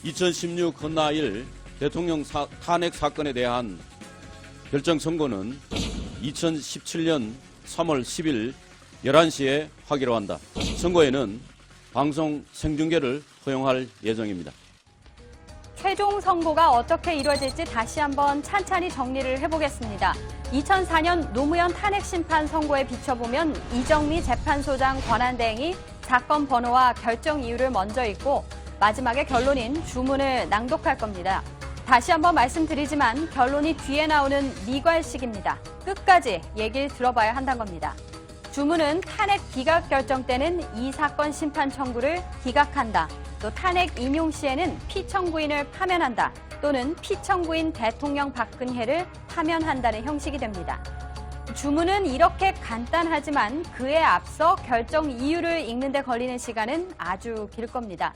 2016 헌나일 대통령 탄핵 사건에 대한 결정 선고는 2017년 3월 10일 11시에 하기로 한다. 선고에는 방송 생중계를 허용할 예정입니다. 최종 선고가 어떻게 이루어질지 다시 한번 찬찬히 정리를 해보겠습니다. 2004년 노무현 탄핵 심판 선고에 비춰보면 이정미 재판소장 권한대행이 사건 번호와 결정 이유를 먼저 읽고 마지막에 결론인 주문을 낭독할 겁니다. 다시 한번 말씀드리지만 결론이 뒤에 나오는 미괄식입니다. 끝까지 얘기를 들어봐야 한다는 겁니다. 주문은 탄핵 기각 결정 때는 이 사건 심판 청구를 기각한다. 또 탄핵 인용 시에는 피청구인을 파면한다. 또는 피청구인 대통령 박근혜를 파면한다는 형식이 됩니다. 주문은 이렇게 간단하지만 그에 앞서 결정 이유를 읽는 데 걸리는 시간은 아주 길 겁니다.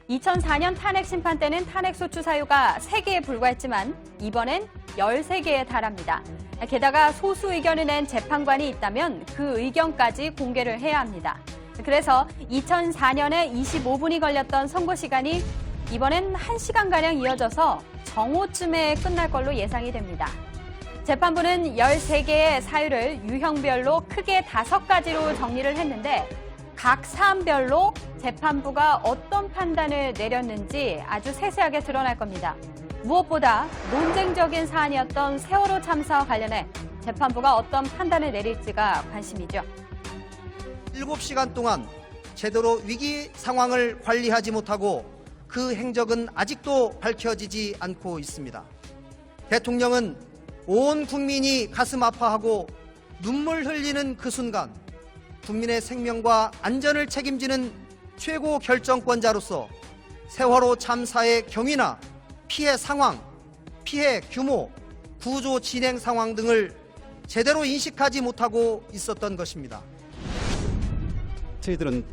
2004년 탄핵 심판 때는 탄핵소추 사유가 3개에 불과했지만 이번엔 13개에 달합니다. 게다가 소수 의견을 낸 재판관이 있다면 그 의견까지 공개를 해야 합니다. 그래서 2004년에 25분이 걸렸던 선고 시간이 이번엔 1시간가량 이어져서 정오쯤에 끝날 걸로 예상이 됩니다. 재판부는 13개의 사유를 유형별로 크게 5가지로 정리를 했는데 각 사안별로 재판부가 어떤 판단을 내렸는지 아주 세세하게 드러날 겁니다. 무엇보다 논쟁적인 사안이었던 세월호 참사와 관련해 재판부가 어떤 판단을 내릴지가 관심이죠. 7시간 동안 제대로 위기 상황을 관리하지 못하고 그 행적은 아직도 밝혀지지 않고 있습니다. 대통령은 온 국민이 가슴 아파하고 눈물 흘리는 그 순간 국민의 생명과 안전을 책임지는 최고 결정권자로서 세월호 참사의 경위나 피해 상황, 피해 규모, 구조 진행 상황 등을 제대로 인식하지 못하고 있었던 것입니다. 저희들은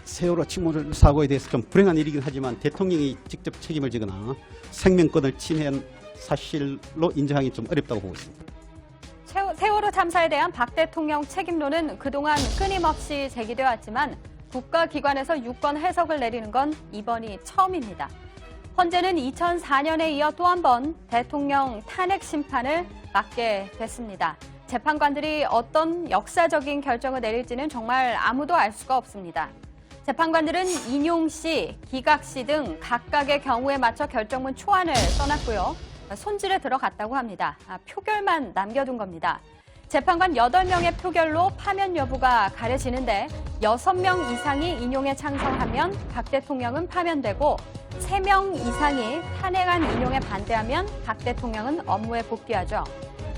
세월호 침몰 사고에 대해서 좀 불행한 일이긴 하지만 대통령이 직접 책임을 지거나 생명권을 침해한 사실로 인정하기 좀 어렵다고 보고 있습니다. 세월호 참사에 대한 박 대통령 책임론은 그동안 끊임없이 제기되어 왔지만 국가기관에서 유권 해석을 내리는 건 이번이 처음입니다. 헌재는 2004년에 이어 또 한 번 대통령 탄핵 심판을 맡게 됐습니다. 재판관들이 어떤 역사적인 결정을 내릴지는 정말 아무도 알 수가 없습니다. 재판관들은 인용 시, 기각 시 등 각각의 경우에 맞춰 결정문 초안을 써놨고요. 손질에 들어갔다고 합니다. 표결만 남겨둔 겁니다. 재판관 8명의 표결로 파면 여부가 가려지는데 6명 이상이 인용에 찬성하면 박 대통령은 파면되고 3명 이상이 탄핵안 인용에 반대하면 박 대통령은 업무에 복귀하죠.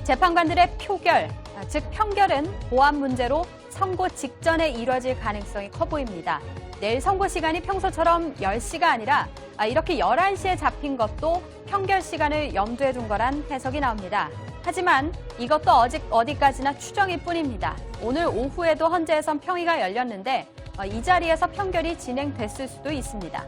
재판관들의 표결, 즉 평결은 보안 문제로 선고 직전에 이뤄질 가능성이 커 보입니다. 내일 선고 시간이 평소처럼 10시가 아니라 이렇게 11시에 잡힌 것도 평결 시간을 염두에 둔 거란 해석이 나옵니다. 하지만 이것도 어디까지나 추정일 뿐입니다. 오늘 오후에도 헌재에선 평의가 열렸는데 이 자리에서 평결이 진행됐을 수도 있습니다.